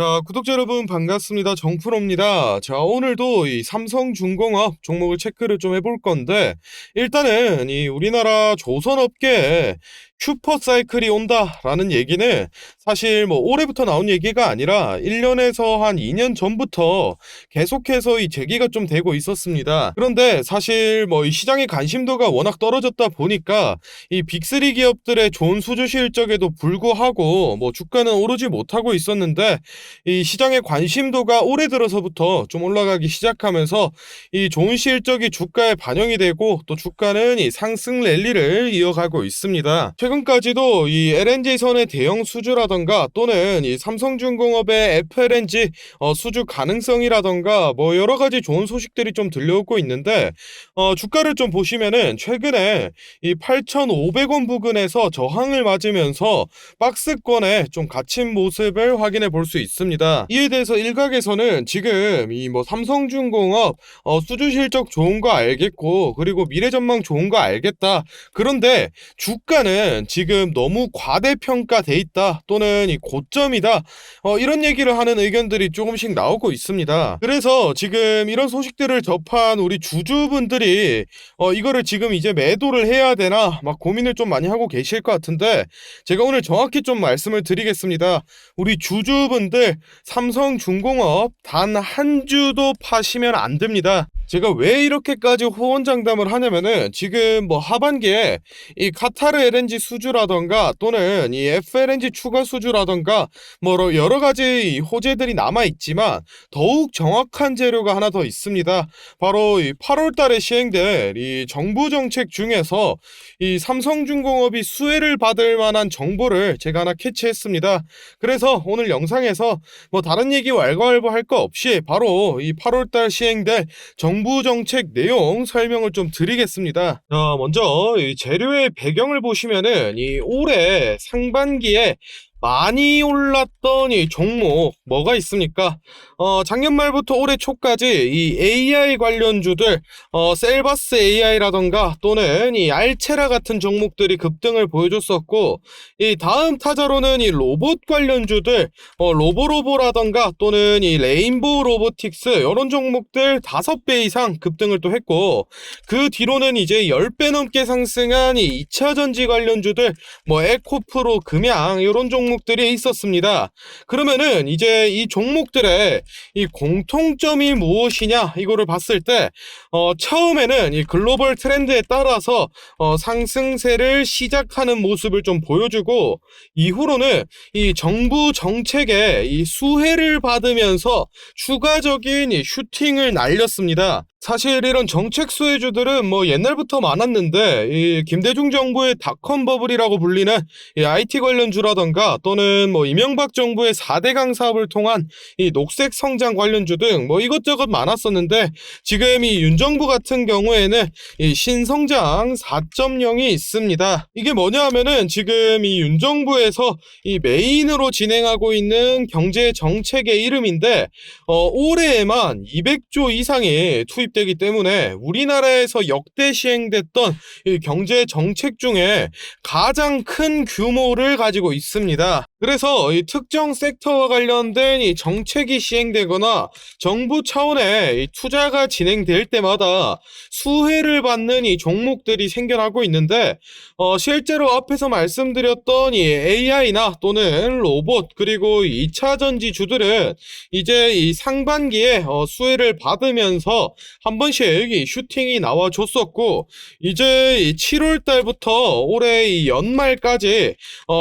자, 구독자 여러분 반갑습니다. 정프로입니다. 자, 오늘도 이 삼성중공업 종목을 체크를 좀 해볼 건데, 일단은 이 우리나라 조선업계에 슈퍼사이클이 온다라는 얘기는 사실 뭐 올해부터 나온 얘기가 아니라 1년에서 한 2년 전부터 계속해서 이 제기가 좀 되고 있었습니다. 그런데 사실 뭐 이 시장의 관심도가 워낙 떨어졌다 보니까 이 빅3 기업들의 좋은 수주 실적에도 불구하고 뭐 주가는 오르지 못하고 있었는데, 이 시장의 관심도가 올해 들어서부터 좀 올라가기 시작하면서 이 좋은 실적이 주가에 반영이 되고 또 주가는 이 상승 랠리를 이어가고 있습니다. 최근까지도 이 LNG선의 대형 수주라던가 또는 이 삼성중공업의 FLNG 수주 가능성이라던가 뭐 여러 가지 좋은 소식들이 좀 들려오고 있는데, 주가를 좀 보시면은 최근에 이 8,500원 부근에서 저항을 맞으면서 박스권에 좀 갇힌 모습을 확인해 볼 수 있습니다. 이에 대해서 일각에서는 지금 이 뭐 삼성중공업 수주 실적 좋은 거 알겠고 그리고 미래 전망 좋은 거 알겠다. 그런데 주가는 지금 너무 과대평가돼 있다 또는 이 고점이다, 이런 얘기를 하는 의견들이 조금씩 나오고 있습니다. 그래서 지금 이런 소식들을 접한 우리 주주분들이 이거를 지금 이제 매도를 해야 되나 막 고민을 좀 많이 하고 계실 것 같은데, 제가 오늘 정확히 좀 말씀을 드리겠습니다. 우리 주주분들 삼성중공업 단 한 주도 파시면 안 됩니다. 제가 왜 이렇게까지 호언장담을 하냐면은 지금 뭐 하반기에 이 카타르 LNG 수주라던가 또는 이 FLNG 추가 수주라던가 뭐 여러 가지 호재들이 남아 있지만 더욱 정확한 재료가 하나 더 있습니다. 바로 이 8월 달에 시행될 이 정부 정책 중에서 이 삼성중공업이 수혜를 받을 만한 정보를 제가 하나 캐치했습니다. 그래서 오늘 영상에서 뭐 다른 얘기 왈가왈부할 거 없이 바로 이 8월 달 시행될 정부 정책 내용 설명을 좀 드리겠습니다. 자, 먼저 이 재료의 배경을 보시면은 이 올해 상반기에 많이 올랐던 이 종목 뭐가 있습니까? 작년 말부터 올해 초까지 이 AI 관련주들, 셀바스 AI라던가 또는 이 알체라 같은 종목들이 급등을 보여줬었고, 이 다음 타자로는 이 로봇 관련주들, 로보로보라던가 또는 이 레인보우 로보틱스 이런 종목들 5배 이상 급등을 또 했고, 그 뒤로는 이제 10배 넘게 상승한 이 2차전지 관련주들, 뭐 에코프로, 금양 이런 종목들이 있었습니다. 그러면은 이제 이 종목들의 이 공통점이 무엇이냐 이거를 봤을 때, 처음에는 이 글로벌 트렌드에 따라서 상승세를 시작하는 모습을 좀 보여주고, 이후로는 이 정부 정책에 이 수혜를 받으면서 추가적인 이 슈팅을 날렸습니다. 사실 이런 정책 수혜주들은 뭐 옛날부터 많았는데, 이 김대중 정부의 닷컴 버블이라고 불리는 이 IT 관련주라던가 또는 뭐 이명박 정부의 4대강 사업을 통한 이 녹색 성장 관련주 등 뭐 이것저것 많았었는데, 지금 이 윤 정부 같은 경우에는 이 신성장 4.0이 있습니다. 이게 뭐냐 하면은 지금 이 윤 정부에서 이 메인으로 진행하고 있는 경제 정책의 이름인데, 올해에만 200조 이상이 투입되기 때문에 우리나라에서 역대 시행됐던 이 경제 정책 중에 가장 큰 규모를 가지고 있습니다. 그래서 이 특정 섹터와 관련된 이 정책이 시행되거나 정부 차원의 이 투자가 진행될 때마다 수혜를 받는 이 종목들이 생겨나고 있는데, 실제로 앞에서 말씀드렸던 이 AI나 또는 로봇 그리고 2차전지 주들은 이제 이 상반기에 수혜를 받으면서 한 번씩 이 슈팅이 나와줬었고, 이제 이 7월 달부터 올해 이 연말까지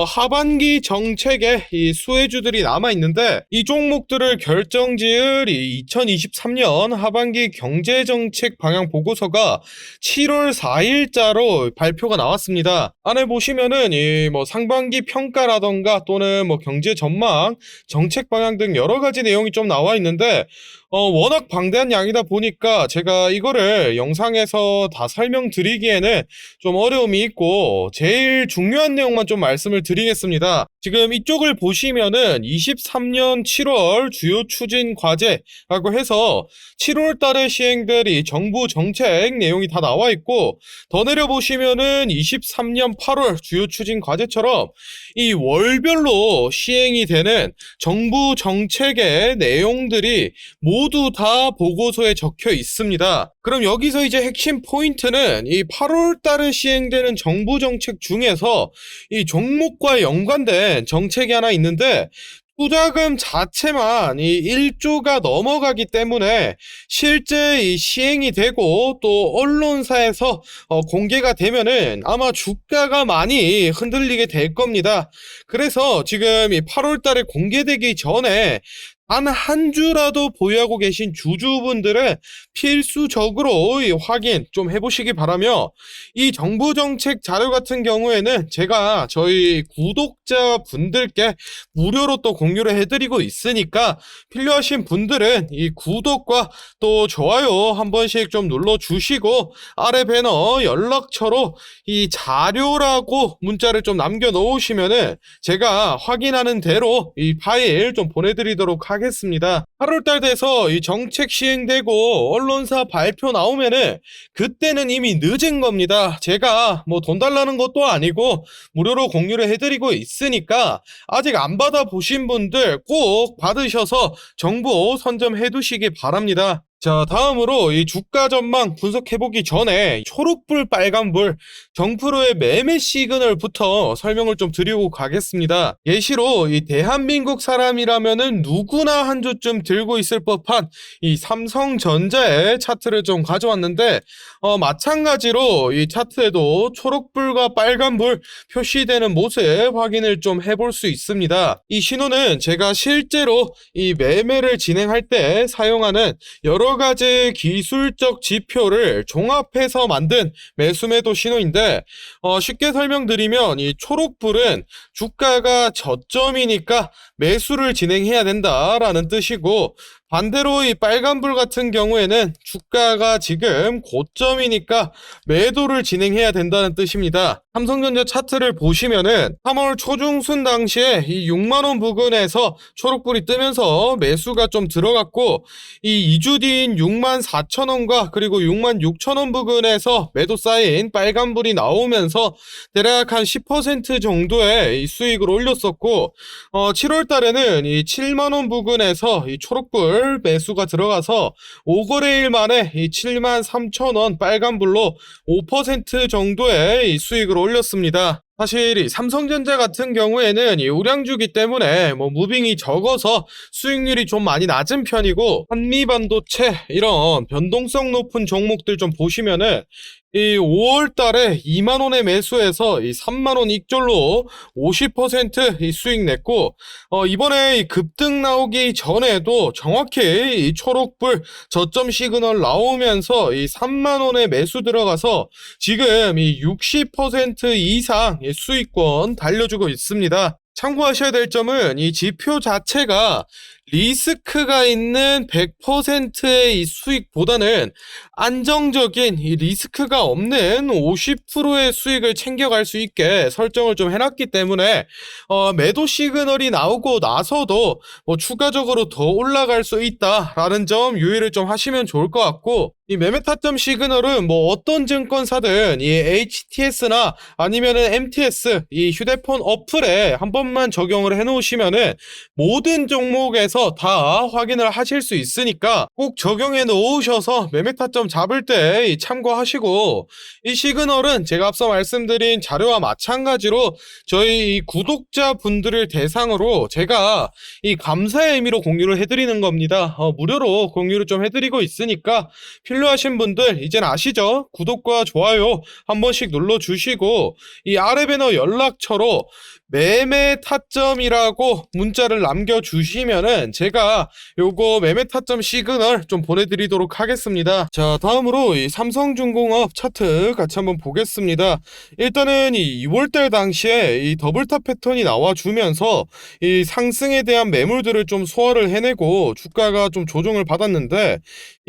하반기 정책에 이 수혜주들이 남아 있는데, 이 종목들을 결정지을 이 2023년 하반기 경제정책 방향 보고서가 7월 4일자로 발표가 나왔습니다. 안에 보시면은 이 뭐 상반기 평가라던가 또는 뭐 경제 전망, 정책 방향 등 여러 가지 내용이 좀 나와 있는데, 워낙 방대한 양이다 보니까 제가 이거를 영상에서 다 설명드리기에는 좀 어려움이 있고 제일 중요한 내용만 좀 말씀을 드리겠습니다. 지금 이쪽을 보시면은 23년 7월 주요 추진 과제라고 해서 7월 달에 시행될 이 정부 정책 내용이 다 나와 있고, 더 내려 보시면은 23년 8월 주요 추진 과제처럼 이 월별로 시행이 되는 정부 정책의 내용들이 모두 다 보고서에 적혀 있습니다. 그럼 여기서 이제 핵심 포인트는 이 8월 달에 시행되는 정부 정책 중에서 이 종목과 연관된 정책이 하나 있는데, 투자금 자체만 이 1조가 넘어가기 때문에 실제 이 시행이 되고 또 언론사에서 공개가 되면은 아마 주가가 많이 흔들리게 될 겁니다. 그래서 지금 이 8월 달에 공개되기 전에 단 한 주라도 보유하고 계신 주주분들은 필수적으로 이 확인 좀 해보시기 바라며, 이 정부 정책 자료 같은 경우에는 제가 저희 구독자분들께 무료로 또 공유를 해드리고 있으니까 필요하신 분들은 이 구독과 또 좋아요 한 번씩 좀 눌러주시고 아래 배너 연락처로 이 자료라고 문자를 좀 남겨 놓으시면은 제가 확인하는 대로 이 파일 좀 보내드리도록 하겠습니다. 8월달 돼서 이 정책 시행되고 언론사 발표 나오면은 그때는 이미 늦은 겁니다. 제가 뭐 돈 달라는 것도 아니고 무료로 공유를 해드리고 있으니까 아직 안 받아보신 분들 꼭 받으셔서 정보 선점해 두시기 바랍니다. 자, 다음으로 이 주가 전망 분석해보기 전에 초록불 빨간불 정프로의 매매 시그널부터 설명을 좀 드리고 가겠습니다. 예시로 이 대한민국 사람이라면은 누구나 한 주쯤 들고 있을 법한 이 삼성전자의 차트를 좀 가져왔는데, 마찬가지로 이 차트에도 초록불과 빨간불 표시되는 모습 확인을 좀 해볼 수 있습니다. 이 신호는 제가 실제로 이 매매를 진행할 때 사용하는 여러 가지 기술적 지표를 종합해서 만든 매수매도 신호인데, 쉽게 설명드리면 이 초록불은 주가가 저점이니까 매수를 진행해야 된다라는 뜻이고, 반대로 이 빨간불 같은 경우에는 주가가 지금 고점이니까 매도를 진행해야 된다는 뜻입니다. 삼성전자 차트를 보시면은 3월 초중순 당시에 이 6만원 부근에서 초록불이 뜨면서 매수가 좀 들어갔고, 이 2주 뒤인 6만 4천원과 그리고 6만 6천원 부근에서 매도 쌓인 빨간불이 나오면서 대략 한 10% 정도의 이 수익을 올렸었고, 7월 달에는 이 7만원 부근에서 이 초록불 매수가 들어가서 5거래일 만에 이 7만 3천원 빨간불로 5% 정도의 이 수익을 올렸습니다. 사실 이 삼성전자 같은 경우에는 이 우량주기 때문에 뭐 무빙이 적어서 수익률이 좀 많이 낮은 편이고, 한미반도체 이런 변동성 높은 종목들 좀 보시면은 이 5월 달에 2만원에 매수해서 이 3만원 익절로 50% 수익 냈고, 이번에 이 급등 나오기 전에도 정확히 이 초록불 저점 시그널 나오면서 이 3만원에 매수 들어가서 지금 이 60% 이상 수익권 달려주고 있습니다. 참고하셔야 될 점은 이 지표 자체가 리스크가 있는 100%의 이 수익보다는 안정적인 이 리스크가 없는 50%의 수익을 챙겨갈 수 있게 설정을 좀 해놨기 때문에 매도 시그널이 나오고 나서도 뭐 추가적으로 더 올라갈 수 있다라는 점 유의를 좀 하시면 좋을 것 같고, 이 매매 타점 시그널은 뭐 어떤 증권사든 이 HTS나 아니면은 MTS 이 휴대폰 어플에 한 번만 적용을 해 놓으시면은 모든 종목에서 다 확인을 하실 수 있으니까 꼭 적용해 놓으셔서 매매 타점 잡을 때 참고하시고, 이 시그널은 제가 앞서 말씀드린 자료와 마찬가지로 저희 이 구독자분들을 대상으로 제가 이 감사의 의미로 공유를 해드리는 겁니다. 무료로 공유를 좀 해드리고 있으니까 필요하신 분들 이젠 아시죠? 구독과 좋아요 한 번씩 눌러주시고 이 아래 배너 연락처로 매매 타점이라고 문자를 남겨주시면은 제가 요거 매매 타점 시그널 좀 보내드리도록 하겠습니다. 자, 다음으로 이 삼성중공업 차트 같이 한번 보겠습니다. 일단은 이 2월달 당시에 이 더블탑 패턴이 나와주면서 이 상승에 대한 매물들을 좀 소화를 해내고 주가가 좀 조정을 받았는데,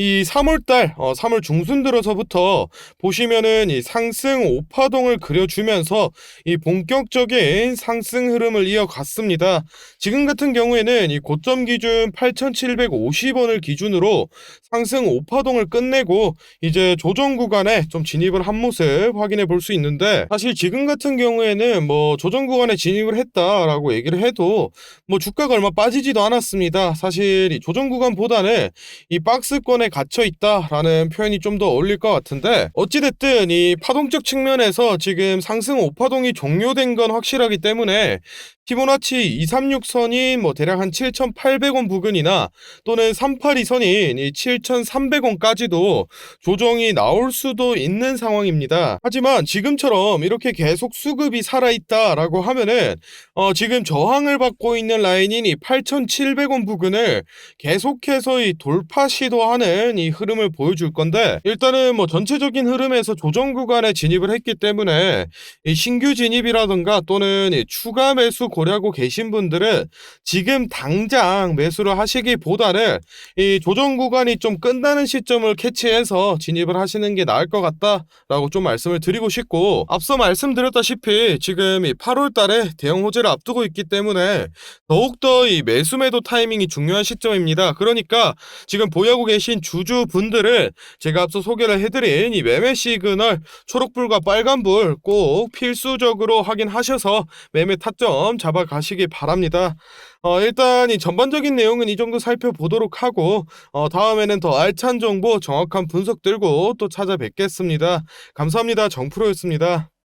이 3월달, 3월 중순 들어서부터 보시면은 이 상승 오파동을 그려주면서 이 본격적인 상승 흐름을 이어갔습니다. 지금 같은 경우에는 이 고점 기준 8,750원을 기준으로 상승 오파동을 끝내고 이제 조정 구간에 좀 진입을 한 모습 확인해 볼 수 있는데, 사실 지금 같은 경우에는 뭐 조정 구간에 진입을 했다라고 얘기를 해도 뭐 주가가 얼마 빠지지도 않았습니다. 사실 이 조정 구간보다는 이 박스권에 갇혀 있다라는 표현이 좀 더 어울릴 것 같은데, 어찌됐든 이 파동적 측면에서 지금 상승 오파동이 종료된 건 확실하기 때문에 피보나치 236선인 뭐 대략 한 7,800원 부근이나 또는 382선인 이 7,300원까지도 조정이 나올 수도 있는 상황입니다. 하지만 지금처럼 이렇게 계속 수급이 살아있다라고 하면은 지금 저항을 받고 있는 라인인 이 8,700원 부근을 계속해서 이 돌파 시도하는 이 흐름을 보여줄 건데, 일단은 뭐 전체적인 흐름에서 조정 구간에 진입을 했기 때문에 이 신규 진입이라든가 또는 이 추가 매수 고려하고 계신 분들은 지금 당장 매수를 하시기보다는 이 조정 구간이 좀 끝나는 시점을 캐치해서 진입을 하시는 게 나을 것 같다라고 좀 말씀을 드리고 싶고, 앞서 말씀드렸다시피 지금 이 8월 달에 대형 호재를 앞두고 있기 때문에 더욱더 이 매수 매도 타이밍이 중요한 시점입니다. 그러니까 지금 보유하고 계신 주주분들은 제가 앞서 소개를 해드린 이 매매 시그널 초록불과 빨간불 꼭 필수적으로 확인하셔서 매매 타점 잡아가시기 바랍니다. 일단 이 전반적인 내용은 이 정도 살펴보도록 하고 다음에는 더 알찬 정보 정확한 분석 들고 또 찾아뵙겠습니다. 감사합니다. 정프로였습니다.